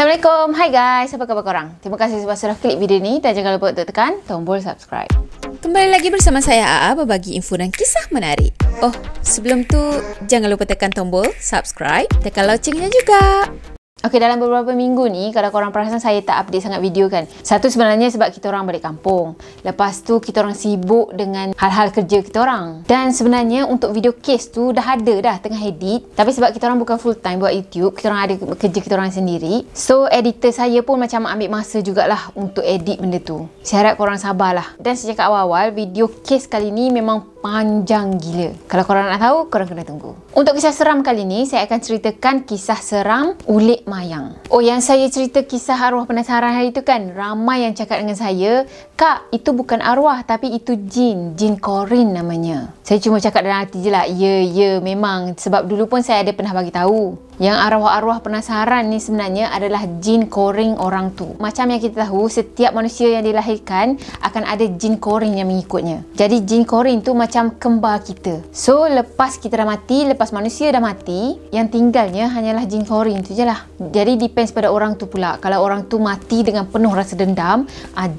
Assalamualaikum, hai guys, apa khabar korang? Terima kasih sebab sudah klik video ni dan jangan lupa untuk tekan tombol subscribe. Kembali lagi bersama saya Aa berbagi info dan kisah menarik. Oh, sebelum tu jangan lupa tekan tombol subscribe, tekan loncengnya juga. Okey, dalam beberapa minggu ni, kalau korang perasan saya tak update sangat video kan. Satu sebenarnya sebab kita orang balik kampung. Lepas tu kita orang sibuk dengan hal-hal kerja kita orang. Dan sebenarnya untuk video case tu dah ada dah tengah edit. Tapi sebab kita orang bukan full time buat YouTube, kita orang ada kerja kita orang sendiri. So editor saya pun macam ambil masa jugalah untuk edit benda tu. Saya harap korang sabarlah. Dan sejak awal-awal, video case kali ni memang panjang gila. Kalau korang nak tahu, korang kena tunggu. Untuk kisah seram kali ni, saya akan ceritakan kisah seram Ulik Mayang. Oh, yang saya cerita kisah arwah penasaran hari tu kan, ramai yang cakap dengan saya, "Kak, itu bukan arwah tapi itu jin. Jin Korin namanya." Saya cuma cakap dalam hati je lah, ya memang. Sebab dulu pun saya ada pernah bagi tahu yang arwah-arwah penasaran ni sebenarnya adalah jin koring orang tu. Macam yang kita tahu, setiap manusia yang dilahirkan akan ada jin koring yang mengikutnya. Jadi jin koring tu macam kembar kita. So lepas kita dah mati, lepas manusia dah mati, yang tinggalnya hanyalah jin koring tu je lah. Jadi depends pada orang tu pula. Kalau orang tu mati dengan penuh rasa dendam,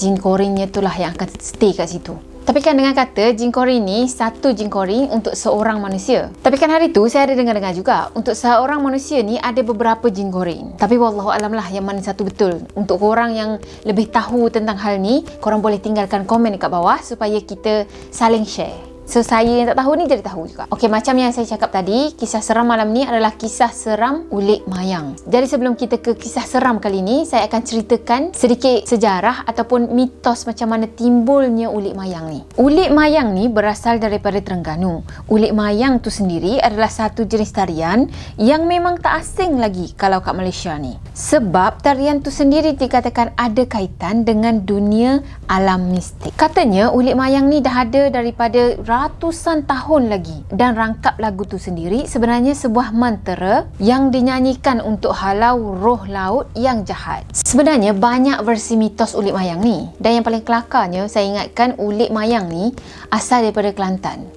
jin koringnya tu lah yang akan stay kat situ. Tapi kan dengan kata jin koring ni satu jin koring untuk seorang manusia. Tapi kan hari tu saya ada dengar-dengar juga untuk seorang manusia ni ada beberapa jin koring. Tapi wallahualam lah yang mana satu betul. Untuk korang yang lebih tahu tentang hal ni, korang boleh tinggalkan komen dekat bawah supaya kita saling share. So saya yang tak tahu ni jadi tahu juga. Okey, macam yang saya cakap tadi, kisah seram malam ni adalah kisah seram Ulik Mayang. Jadi sebelum kita ke kisah seram kali ni, saya akan ceritakan sedikit sejarah ataupun mitos macam mana timbulnya Ulik Mayang ni. Ulik Mayang ni berasal daripada Terengganu. Ulik Mayang tu sendiri adalah satu jenis tarian yang memang tak asing lagi kalau kat Malaysia ni. Sebab tarian tu sendiri dikatakan ada kaitan dengan dunia alam mistik. Katanya Ulik Mayang ni dah ada daripada ratusan tahun lagi, dan rangkap lagu tu sendiri sebenarnya sebuah mantra yang dinyanyikan untuk halau roh laut yang jahat. Sebenarnya banyak versi mitos Ulik Mayang ni, dan yang paling kelakarnya saya ingatkan Ulik Mayang ni asal daripada Kelantan.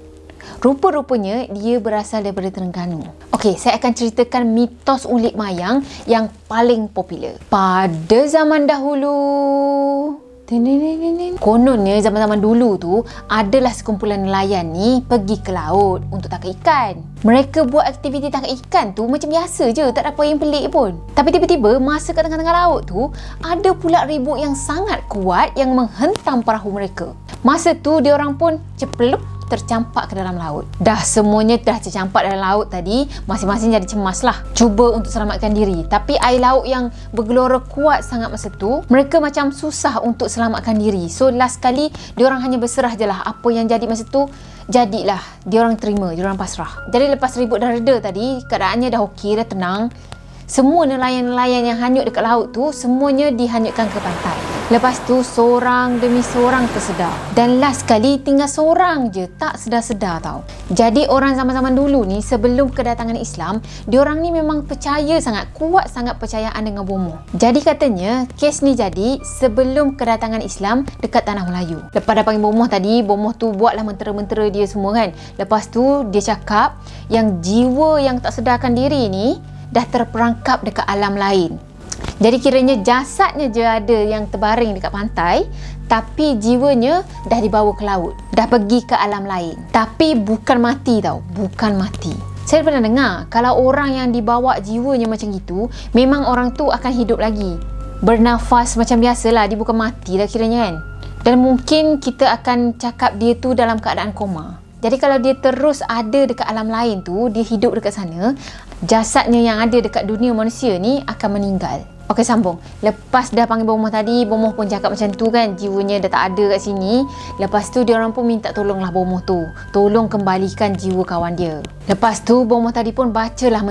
Rupa-rupanya dia berasal daripada Terengganu. Okey, saya akan ceritakan mitos Ulik Mayang yang paling popular. Pada zaman dahulu, kononnya zaman-zaman dulu tu adalah sekumpulan nelayan ni pergi ke laut untuk tangkap ikan. Mereka buat aktiviti tangkap ikan tu macam biasa je, tak ada apa yang pelik pun. Tapi tiba-tiba masa kat tengah-tengah laut tu ada pula ribut yang sangat kuat yang menghentam perahu mereka. Masa tu diorang pun cepluk tercampak ke dalam laut. Dah semuanya dah tercampak dalam laut tadi, masing-masing jadi cemas lah, cuba untuk selamatkan diri. Tapi air laut yang bergelora kuat sangat masa tu, mereka macam susah untuk selamatkan diri. So last kali diorang hanya berserah je lah. Apa yang jadi masa tu, jadilah. Diorang terima, diorang pasrah. Jadi lepas ribut dah reda tadi, keadaannya dah okey, dah tenang. Semua nelayan-nelayan yang hanyut dekat laut tu semuanya dihanyutkan ke pantai. Lepas tu seorang demi seorang tersedar. Dan last kali tinggal seorang je tak sedar-sedar tau. Jadi orang zaman-zaman dulu ni sebelum kedatangan Islam, diorang ni memang percaya sangat, kuat sangat percayaan dengan bomoh. Jadi katanya kes ni jadi sebelum kedatangan Islam dekat tanah Melayu. Lepas dah panggil bomoh tadi, bomoh tu buatlah mentera-mentera dia semua kan. Lepas tu dia cakap yang jiwa yang tak sedarkan diri ni dah terperangkap dekat alam lain. Jadi kiranya jasadnya je ada yang terbaring dekat pantai, tapi jiwanya dah dibawa ke laut, dah pergi ke alam lain. Tapi bukan mati tau, bukan mati. Saya pernah dengar kalau orang yang dibawa jiwanya macam gitu, memang orang tu akan hidup lagi, bernafas macam biasalah, dia bukan mati lah kiranya kan. Dan mungkin kita akan cakap dia tu dalam keadaan koma. Jadi kalau dia terus ada dekat alam lain tu, dia hidup dekat sana, jasadnya yang ada dekat dunia manusia ni akan meninggal. Okey, sambung. Lepas dah panggil bomoh tadi, bomoh pun cakap macam tu kan, jiwanya dah tak ada kat sini. Lepas tu diorang pun minta tolonglah bomoh tu, tolong kembalikan jiwa kawan dia. Lepas tu bomoh tadi pun bacalah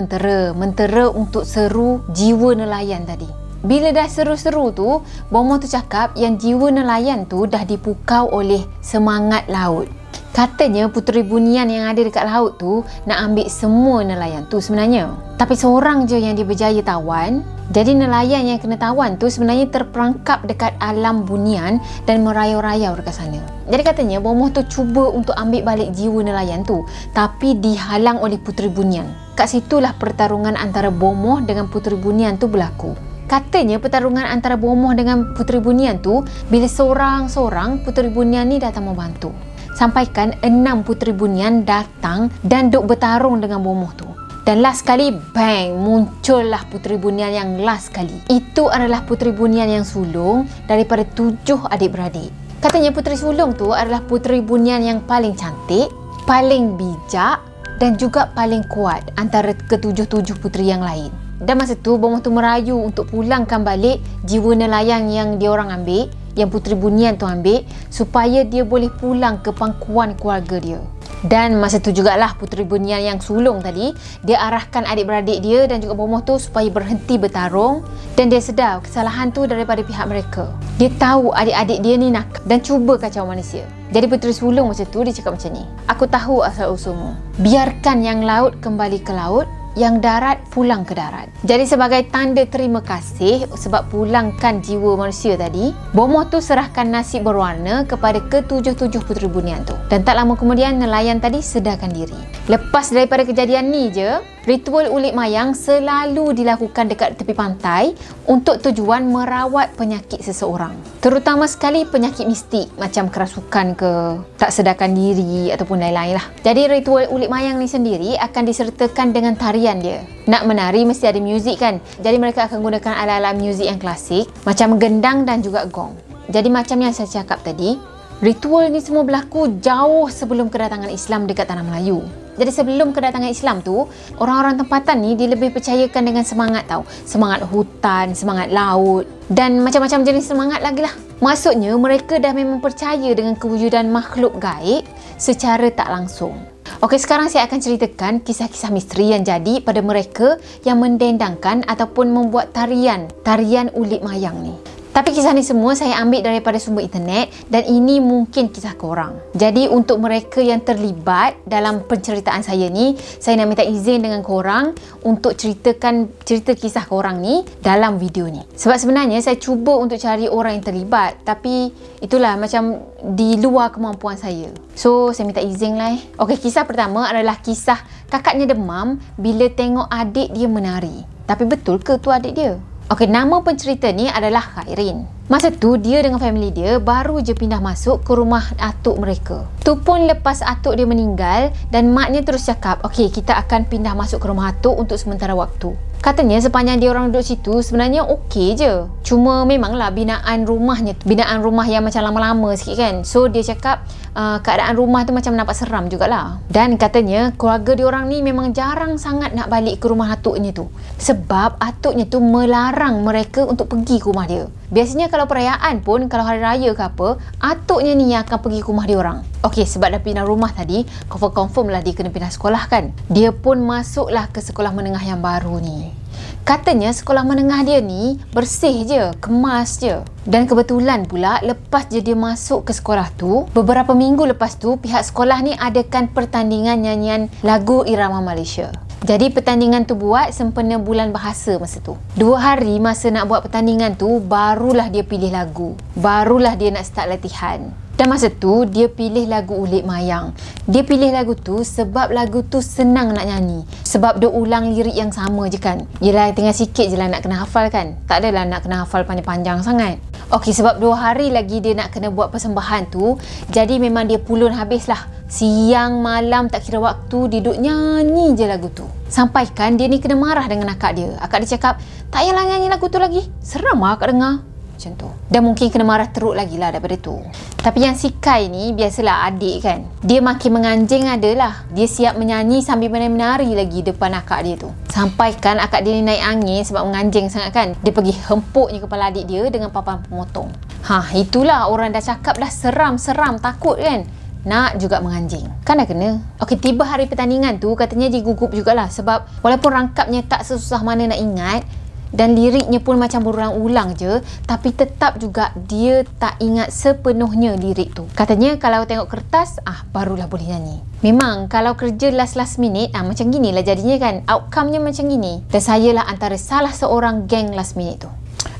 mentera untuk seru jiwa nelayan tadi. Bila dah seru-seru tu, bomoh tu cakap yang jiwa nelayan tu dah dipukau oleh semangat laut. Katanya puteri bunian yang ada dekat laut tu nak ambil semua nelayan tu sebenarnya. Tapi seorang je yang dia berjaya tawan. Jadi nelayan yang kena tawan tu sebenarnya terperangkap dekat alam bunian dan merayau-rayau dekat sana. Jadi katanya bomoh tu cuba untuk ambil balik jiwa nelayan tu, tapi dihalang oleh puteri bunian. Kat situlah pertarungan antara bomoh dengan puteri bunian tu berlaku. Katanya pertarungan antara Bomoh dengan Puteri Bunian tu, bila seorang-seorang Puteri Bunian ni datang membantu. Sampaikan 6 Puteri Bunian datang dan duk bertarung dengan Bomoh tu. Dan last kali, bang, muncullah Puteri Bunian yang last kali. Itu adalah Puteri Bunian yang sulung daripada 7 adik-beradik. Katanya puteri sulung tu adalah Puteri Bunian yang paling cantik, paling bijak dan juga paling kuat antara ke-7 puteri yang lain. Dan masa tu Bomoh tu merayu untuk pulangkan balik jiwa nelayan yang dia orang ambil, yang Puteri Bunian tu ambil, supaya dia boleh pulang ke pangkuan keluarga dia. Dan masa tu jugalah Puteri Bunian yang sulung tadi, dia arahkan adik-beradik dia dan juga Bomoh tu supaya berhenti bertarung, dan dia sedar kesalahan tu daripada pihak mereka. Dia tahu adik-adik dia ni nakal dan cuba kacau manusia. Jadi puteri sulung masa tu dia cakap macam ni, aku tahu asal usulmu. Biarkan yang laut kembali ke laut, yang darat pulang ke darat. Jadi sebagai tanda terima kasih sebab pulangkan jiwa manusia tadi, Bomoh tu serahkan nasi berwarna kepada ke-7 Puteri Bunian tu. Dan tak lama kemudian nelayan tadi sedarkan diri. Lepas daripada kejadian ni je, ritual ulik mayang selalu dilakukan dekat tepi pantai untuk tujuan merawat penyakit seseorang. Terutama sekali penyakit mistik macam kerasukan ke, tak sedarkan diri ataupun lain-lain lah. Jadi ritual ulik mayang ni sendiri akan disertakan dengan tarian dia. Nak menari mesti ada muzik kan. Jadi mereka akan gunakan alat-alat muzik yang klasik macam gendang dan juga gong. Jadi macam yang saya cakap tadi, ritual ni semua berlaku jauh sebelum kedatangan Islam dekat tanah Melayu. Jadi sebelum kedatangan Islam tu, orang-orang tempatan ni dia lebih percayakan dengan semangat tau. Semangat hutan, semangat laut dan macam-macam jenis semangat lagi lah. Maksudnya mereka dah memang percaya dengan kewujudan makhluk gaib secara tak langsung. Okey, sekarang saya akan ceritakan kisah-kisah misteri yang jadi pada mereka yang mendendangkan ataupun membuat tarian ulik mayang ni. Tapi kisah ni semua saya ambil daripada sumber internet dan ini mungkin kisah korang. Jadi untuk mereka yang terlibat dalam penceritaan saya ni, saya nak minta izin dengan korang untuk ceritakan cerita kisah korang ni dalam video ni. Sebab sebenarnya saya cuba untuk cari orang yang terlibat, tapi itulah macam di luar kemampuan saya. So saya minta izin lah. Okey, kisah pertama adalah kisah kakaknya demam bila tengok adik dia menari. Tapi betul ke tu adik dia? Okey, nama pencerita ni adalah Khairin. Masa tu dia dengan family dia baru je pindah masuk ke rumah atuk mereka. Tu pun lepas atuk dia meninggal dan maknya terus cakap, okey kita akan pindah masuk ke rumah atuk untuk sementara waktu. Katanya sepanjang dia orang duduk situ sebenarnya okey je. Cuma memanglah binaan rumahnya tu, binaan rumah yang macam lama-lama sikit kan. So dia cakap keadaan rumah tu macam nampak seram jugalah. Dan katanya keluarga dia orang ni memang jarang sangat nak balik ke rumah atuknya tu. Sebab atuknya tu melarang mereka untuk pergi ke rumah dia. Biasanya kalau perayaan pun, kalau hari raya ke apa, atuknya ni yang akan pergi ke rumah dia orang. Okey, sebab dah pindah rumah tadi, confirm lah dia kena pindah sekolah kan. Dia pun masuklah ke sekolah menengah yang baru ni. Katanya sekolah menengah dia ni bersih je, kemas je. Dan kebetulan pula lepas je dia masuk ke sekolah tu, beberapa minggu lepas tu pihak sekolah ni adakan pertandingan nyanyian lagu irama Malaysia. Jadi pertandingan tu buat sempena bulan bahasa masa tu. 2 hari masa nak buat pertandingan tu, barulah dia pilih lagu. Barulah dia nak start latihan. Dan masa tu dia pilih lagu Ulik Mayang. Dia pilih lagu tu sebab lagu tu senang nak nyanyi. Sebab dia ulang lirik yang sama je kan. Yelah tinggal sikit je lah nak kena hafal kan. Tak adalah nak kena hafal panjang-panjang sangat. Okey, sebab 2 hari lagi dia nak kena buat persembahan tu. Jadi memang dia pulun habis lah. Siang, malam tak kira waktu dia duduk nyanyi je lagu tu. Sampaikan dia ni kena marah dengan akak dia. Akak dia cakap, tak payahlah nyanyi lagu tu lagi. Seram lah akak dengar. Macam tu. Dan mungkin kena marah teruk lagi lah daripada tu. Tapi yang si Kai ni, biasalah adik kan. Dia makin menganjing adalah. Dia siap menyanyi sambil menari lagi depan akak dia tu. Sampaikan akak dia ni naik angin sebab menganjing sangat kan. Dia pergi hempuknya kepala adik dia dengan papan pemotong. Itulah orang dah cakap dah seram-seram, takut kan. Nak juga menganjing. Kan dah kena. Okey, tiba hari pertandingan tu katanya dia gugup jugalah sebab walaupun rangkapnya tak sesusah mana nak ingat dan liriknya pun macam berulang-ulang je, tapi tetap juga dia tak ingat sepenuhnya lirik tu. Katanya kalau tengok kertas, barulah boleh nyanyi. Memang kalau kerja last minute, macam ginilah jadinya kan. Outcome-nya macam gini. Dan sayalah antara salah seorang geng last minute tu.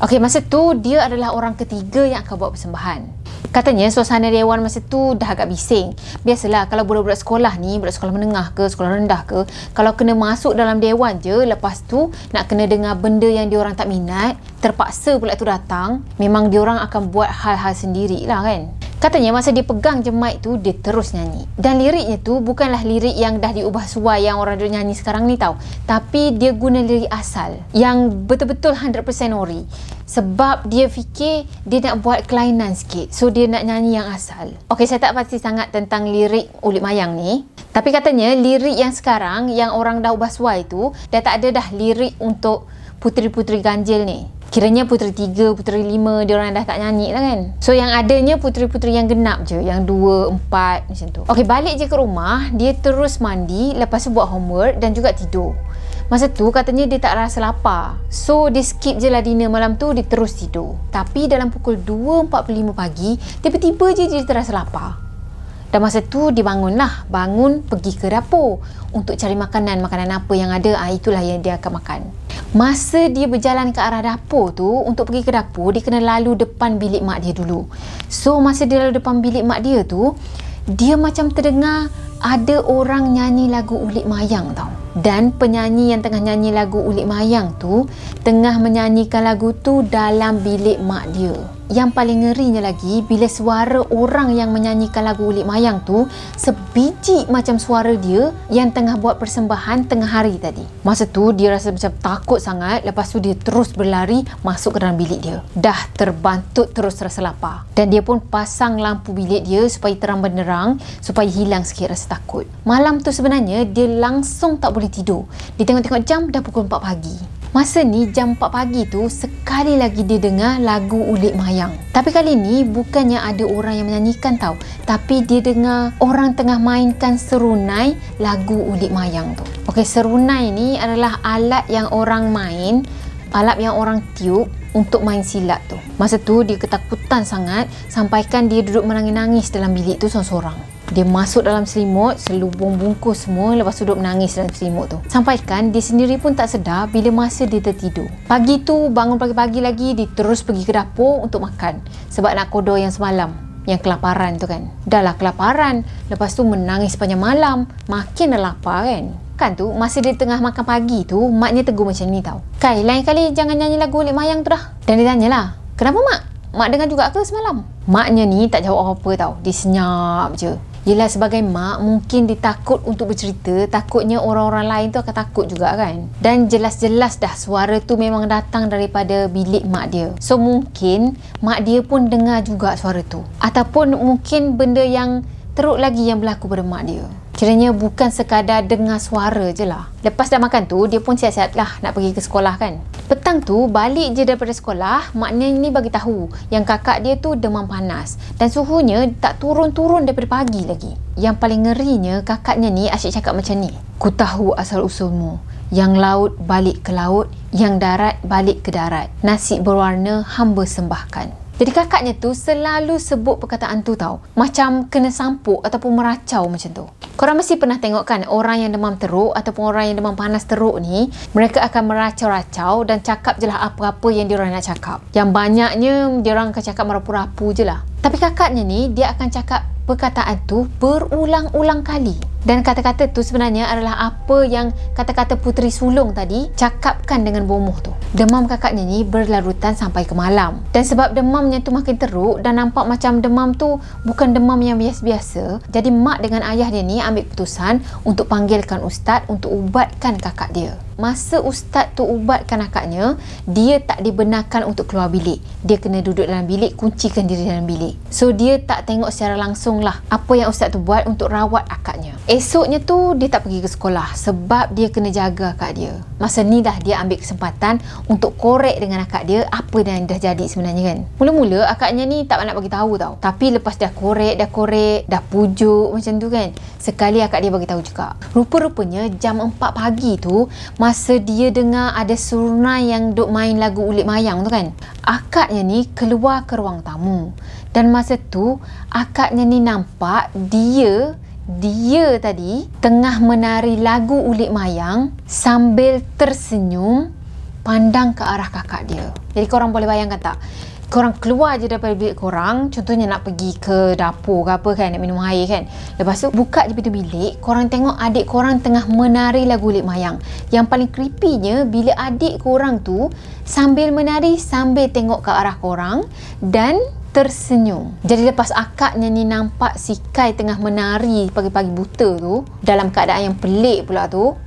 Okey, masa tu dia adalah orang ketiga yang akan buat persembahan. Katanya suasana dewan masa tu dah agak bising. Biasalah kalau budak-budak sekolah ni, budak sekolah menengah ke, sekolah rendah ke, kalau kena masuk dalam dewan je, lepas tu nak kena dengar benda yang diorang tak minat, terpaksa pula tu datang, memang diorang akan buat hal-hal sendiri lah kan. Katanya masa dia pegang je mic tu, dia terus nyanyi. Dan liriknya tu bukanlah lirik yang dah diubah suai yang orang duk nyanyi sekarang ni tau. Tapi dia guna lirik asal yang betul-betul 100% ori. Sebab dia fikir dia nak buat kelainan sikit. So dia nak nyanyi yang asal. Okey, saya tak pasti sangat tentang lirik Ulit Mayang ni. Tapi katanya lirik yang sekarang yang orang dah ubah suai tu, dah tak ada dah lirik untuk puteri-puteri ganjil ni. Kiranya puteri 3, puteri 5 diorang dah tak nyanyi lah kan. So yang adanya puteri-puteri yang genap je, yang 2, 4 macam tu. Okey, balik je ke rumah, dia terus mandi, lepas tu buat homework dan juga tidur. Masa tu katanya dia tak rasa lapar. So dia skip je lah dinner malam tu, dia terus tidur. Tapi dalam pukul 2.45 pagi, tiba-tiba je dia terasa lapar. Dan masa tu dia bangun pergi ke dapur untuk cari makanan apa yang ada, itulah yang dia akan makan. Masa dia berjalan ke arah dapur tu, untuk pergi ke dapur, dia kena lalu depan bilik mak dia dulu. So masa dia lalu depan bilik mak dia tu, dia macam terdengar ada orang nyanyi lagu Ulit Mayang tau. Dan penyanyi yang tengah nyanyi lagu Ulit Mayang tu tengah menyanyikan lagu tu dalam bilik mak dia. Yang paling ngerinya lagi, bila suara orang yang menyanyikan lagu Ulit Mayang tu sebiji macam suara dia yang tengah buat persembahan tengah hari tadi. Masa tu dia rasa macam takut sangat. Lepas tu dia terus berlari masuk ke dalam bilik dia. Dah terbantut terus rasa lapar. Dan dia pun pasang lampu bilik dia supaya terang benderang, supaya hilang sikit rasa takut. Malam tu sebenarnya dia langsung tak boleh tidur. Dia tengok-tengok jam, dah pukul 4 pagi. Masa ni jam 4 pagi tu sekali lagi dia dengar lagu Ulit Mayang. Tapi kali ni bukannya ada orang yang menyanyikan tau, tapi dia dengar orang tengah mainkan serunai lagu Ulit Mayang tu. Okey, serunai ni adalah alat yang orang main, alat yang orang tiup untuk main silat tu. Masa tu dia ketakutan sangat, sampaikan dia duduk menangis-nangis dalam bilik tu seorang-seorang. Dia masuk dalam selimut, selubung bungkus semua, lepas tu duduk menangis dalam selimut tu. Sampaikan dia sendiri pun tak sedar bila masa dia tertidur. Pagi tu bangun pagi-pagi lagi, dia terus pergi ke dapur untuk makan. Sebab nak kodok yang semalam, yang kelaparan tu kan. Dah lah kelaparan, lepas tu menangis sepanjang malam, makin dah lapar kan. Kan tu, masa dia tengah makan pagi tu, maknya tegur macam ni tau. Kai, lain kali jangan nyanyi lagu Ulit Mayang tu dah. Dan dia tanyalah, kenapa mak? Mak dengar juga ke semalam? Maknya ni tak jawab apa-apa tau. Dia senyap je. Yelah, sebagai mak mungkin dia takut untuk bercerita, takutnya orang-orang lain tu akan takut juga kan. Dan jelas-jelas dah suara tu memang datang daripada bilik mak dia. So mungkin mak dia pun dengar juga suara tu. Ataupun mungkin benda yang teruk lagi yang berlaku pada mak dia. Kiranya bukan sekadar dengar suara je lah. Lepas dah makan tu, dia pun siap-siap lah nak pergi ke sekolah kan. Petang tu, balik je daripada sekolah, maknya ni bagi tahu yang kakak dia tu demam panas. Dan suhunya tak turun-turun daripada pagi lagi. Yang paling ngerinya, kakaknya ni asyik cakap macam ni. Ku tahu asal-usulmu. Yang laut balik ke laut, yang darat balik ke darat. Nasi berwarna hamba sembahkan. Jadi kakaknya tu selalu sebut perkataan tu tau. Macam kena sampuk ataupun meracau macam tu. Korang mesti pernah tengok kan orang yang demam teruk ataupun orang yang demam panas teruk ni, mereka akan meracau-racau dan cakap je lah apa-apa yang diorang nak cakap. Yang banyaknya diorang akan cakap merapu-rapu je lah. Tapi kakaknya ni, dia akan cakap perkataan tu berulang-ulang kali. Dan kata-kata tu sebenarnya adalah apa yang kata-kata Puteri Sulung tadi cakapkan dengan bomoh tu. Demam kakaknya ni berlarutan sampai ke malam. Dan sebab demamnya tu makin teruk dan nampak macam demam tu bukan demam yang biasa-biasa, jadi mak dengan ayah dia ni ambil keputusan untuk panggilkan ustaz untuk ubatkan kakak dia. Masa ustaz tu ubatkan kakaknya, dia tak dibenarkan untuk keluar bilik. Dia kena duduk dalam bilik, kuncikan diri dalam bilik. So dia tak tengok secara langsung lah apa yang ustaz tu buat untuk rawat akaknya. Esoknya tu dia tak pergi ke sekolah sebab dia kena jaga akak dia. Masa ni dah dia ambil kesempatan untuk korek dengan akak dia apa yang dah jadi sebenarnya kan. Mula-mula akaknya ni tak nak bagi tahu tau. Tapi lepas dah korek, dah pujuk macam tu kan, sekali akak dia bagi tahu juga. Rupa-rupanya jam 4 pagi tu, masa dia dengar ada serunai yang duk main lagu Ulit Mayang tu kan, akaknya ni keluar ke ruang tamu. Dan masa tu akaknya ni nampak dia tadi tengah menari lagu Ulit Mayang sambil tersenyum pandang ke arah kakak dia. Jadi korang boleh bayangkan tak? korang keluar je daripada bilik korang, contohnya nak pergi ke dapur ke apa kan, nak minum air kan, lepas tu buka je pintu bilik, korang tengok adik korang tengah menari lagu Ulik Mayang. Yang paling creepynya bila adik korang tu sambil menari sambil tengok ke arah korang dan tersenyum. Jadi lepas akaknya ni nampak si Kai tengah menari pagi-pagi buta tu dalam keadaan yang pelik pula tu,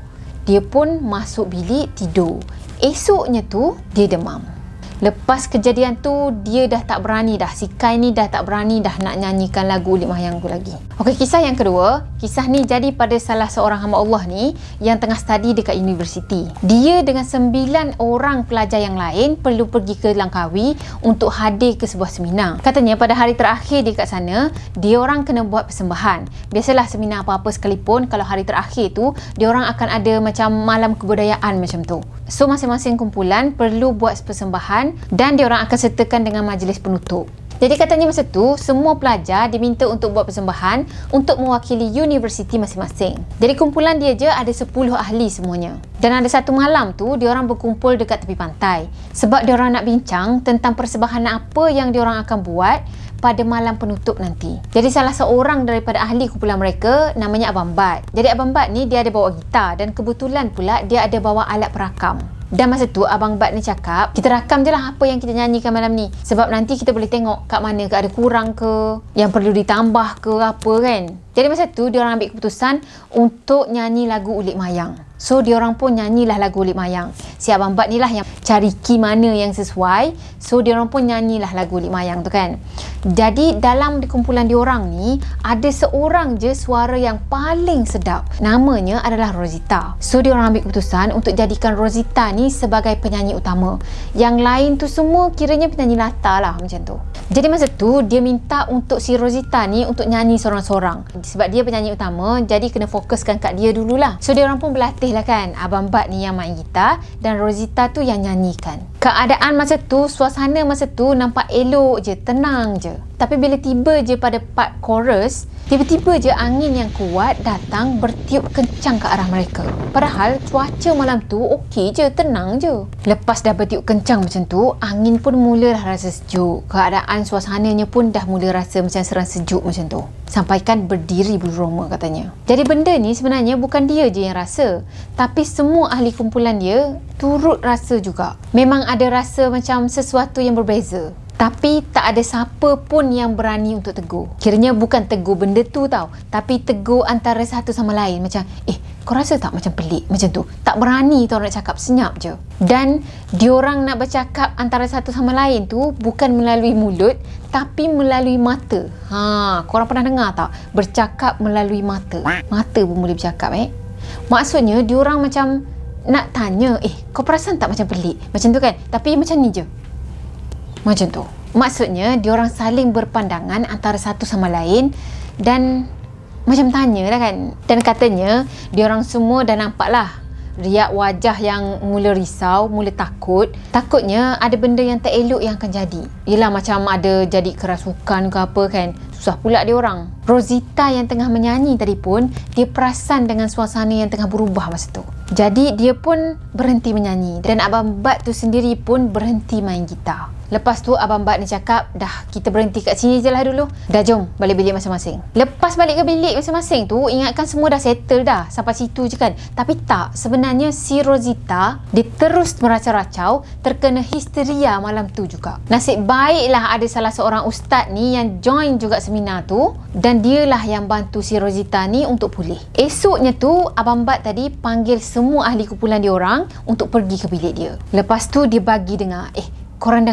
dia pun masuk bilik tidur. Esoknya tu dia demam. Lepas kejadian tu dia dah tak berani dah. Si Kai ni dah tak berani dah nak nyanyikan lagu Ulik Mayang tu lagi. Okey, kisah yang kedua. Kisah ni jadi pada salah seorang hamba Allah ni yang tengah study dekat universiti. Dia dengan 9 orang pelajar yang lain perlu pergi ke Langkawi untuk hadir ke sebuah seminar. Katanya pada hari terakhir dia kat sana, dia orang kena buat persembahan. Biasalah seminar apa-apa sekalipun, kalau hari terakhir tu dia orang akan ada macam malam kebudayaan macam tu. So masing-masing kumpulan perlu buat persembahan dan diorang akan sertakan dengan majlis penutup. Jadi katanya masa tu semua pelajar diminta untuk buat persembahan untuk mewakili universiti masing-masing. Jadi kumpulan dia je ada 10 ahli semuanya. Dan ada satu malam tu diorang berkumpul dekat tepi pantai sebab diorang nak bincang tentang persembahan apa yang diorang akan buat pada malam penutup nanti. Jadi salah seorang daripada ahli kumpulan mereka namanya Abang Bat. Jadi Abang Bat ni dia ada bawa gitar dan kebetulan pula dia ada bawa alat perakam. Dan masa tu Abang Bat ni cakap, kita rakam je lah apa yang kita nyanyikan malam ni, sebab nanti kita boleh tengok kat mana ke ada kurang ke, yang perlu ditambah ke apa kan. Jadi masa tu diorang ambil keputusan untuk nyanyi lagu Ulik Mayang. So diorang pun nyanyilah lagu Ulik Mayang. Si Abang Bat ni lah yang cari key mana yang sesuai. So diorang pun nyanyilah lagu Ulik Mayang tu kan. Jadi dalam kumpulan diorang ni ada seorang je suara yang paling sedap. Namanya adalah Rosita. So diorang ambil keputusan untuk jadikan Rosita ni sebagai penyanyi utama. Yang lain tu semua kiranya penyanyi latar lah macam tu. Jadi masa tu dia minta untuk si Rosita ni untuk nyanyi seorang-seorang. Sebab dia penyanyi utama, jadi kena fokuskan kat dia dululah. So diorang pun berlatih lah kan. Abang Bat ni yang main gitar dan Rosita tu yang nyanyikan. Keadaan masa tu, suasana masa tu nampak elok je, tenang je. Tapi bila tiba je pada part chorus, tiba-tiba je angin yang kuat datang bertiup kencang ke arah mereka. Padahal cuaca malam tu okey je, tenang je. Lepas dah bertiup kencang macam tu, angin pun mula dah rasa sejuk. Keadaan suasananya pun dah mula rasa macam serang sejuk macam tu. Sampaikan berdiri bulu roma katanya. Jadi benda ni sebenarnya bukan dia je yang rasa, tapi semua ahli kumpulan dia turut rasa juga. Memang ada rasa macam sesuatu yang berbeza. Tapi tak ada siapa pun yang berani untuk tegur. Kiranya bukan tegur benda tu tau, tapi tegur antara satu sama lain. Macam, kau rasa tak macam pelik macam tu? Tak berani tau nak cakap, senyap je. Dan diorang nak bercakap antara satu sama lain tu bukan melalui mulut, tapi melalui mata. Korang pernah dengar tak? Bercakap melalui mata. Mata pun boleh bercakap Maksudnya diorang macam nak tanya, kau perasan tak macam pelik? Macam tu kan? Tapi macam ni je. Macam tu. Maksudnya diorang saling berpandangan antara satu sama lain dan macam tanya lah kan. Dan katanya diorang semua dah nampak lah riak wajah yang mula risau, mula takut. Takutnya ada benda yang tak elok yang akan jadi. Yelah macam ada jadi kerasukan ke apa kan. Susah pula diorang. Rosita yang tengah menyanyi tadi pun, dia perasan dengan suasana yang tengah berubah masa tu. Jadi dia pun berhenti menyanyi dan Abang Bat tu sendiri pun berhenti main gitar. Lepas tu Abang Bat ni cakap, dah kita berhenti kat sini je lah dulu. Dah jom balik bilik masing-masing. Lepas balik ke bilik masing-masing tu, ingatkan semua dah settle dah sampai situ je kan. Tapi tak, sebenarnya si Rosita dia terus meracau-racau, terkena histeria malam tu juga. Nasib baiklah ada salah seorang ustaz ni yang join juga seminar tu dan dialah yang bantu si Rosita ni untuk pulih. Esoknya tu Abang Bat tadi panggil semua ahli kumpulan dia orang untuk pergi ke bilik dia. Lepas tu dia bagi dengar, korang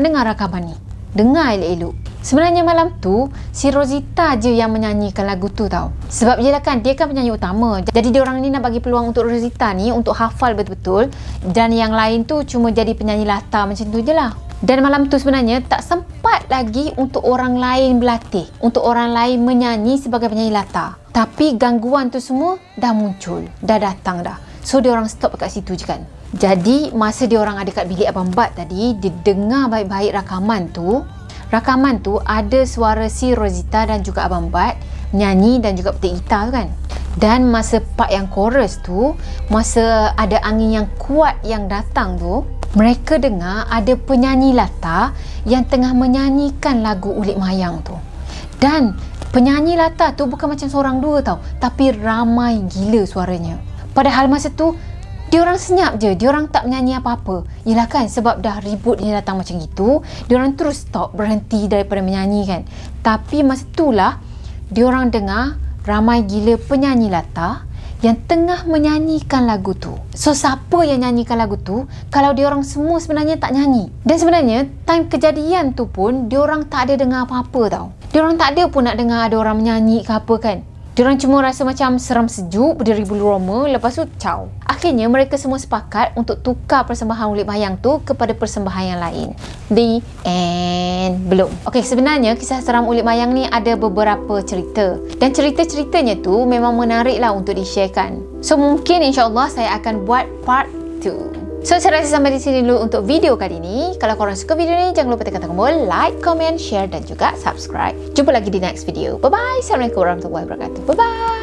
dengar rakaman ni, dengar elok-elok. Sebenarnya malam tu si Rosita je yang menyanyikan lagu tu tau. Sebab yelah kan, dia kan penyanyi utama. Jadi diorang ni nak bagi peluang untuk Rosita ni untuk hafal betul-betul, dan yang lain tu cuma jadi penyanyi latar macam tu je lah. Dan malam tu sebenarnya tak sempat lagi untuk orang lain berlatih, untuk orang lain menyanyi sebagai penyanyi latar. Tapi gangguan tu semua dah muncul, dah datang dah. So diorang stop kat situ je kan. Jadi masa diorang ada kat bilik Abang Bat tadi, dia dengar baik-baik rakaman tu. Rakaman tu ada suara si Rosita dan juga Abang Bat nyanyi dan juga petik gitar tu kan. Dan masa part yang chorus tu, masa ada angin yang kuat yang datang tu, Mereka dengar ada penyanyi latar yang tengah menyanyikan lagu Ulik Mayang tu. Dan penyanyi latar tu bukan macam seorang dua tau, tapi ramai gila suaranya. Padahal masa tu diorang senyap je, diorang tak menyanyi apa-apa. Yelah kan, sebab dah ribut dia datang macam gitu, diorang terus stop, berhenti daripada menyanyi kan. Tapi masa tu lah diorang dengar ramai gila penyanyi latar yang tengah menyanyikan lagu tu. So siapa yang nyanyikan lagu tu kalau diorang semua sebenarnya tak nyanyi? Dan sebenarnya time kejadian tu pun diorang tak ada dengar apa-apa tau. Diorang tak ada pun nak dengar ada orang menyanyi ke apa kan. Diorang cuma rasa macam seram sejuk, berdiri bulu roma, lepas tu ciao. Akhirnya mereka semua sepakat untuk tukar persembahan Ulik Mayang tu kepada persembahan yang lain. The end. Belum. Okey, sebenarnya kisah seram Ulik Mayang ni ada beberapa cerita. Dan cerita-ceritanya tu memang menarik lah untuk di-sharekan. So mungkin insyaAllah saya akan buat part 2. So saya rasa sampai di sini dulu untuk video kali ini. Kalau korang suka video ni, jangan lupa tekan tombol like, comment, share dan juga subscribe. Jumpa lagi di next video. Bye-bye. Assalamualaikum warahmatullahi wabarakatuh. Bye-bye.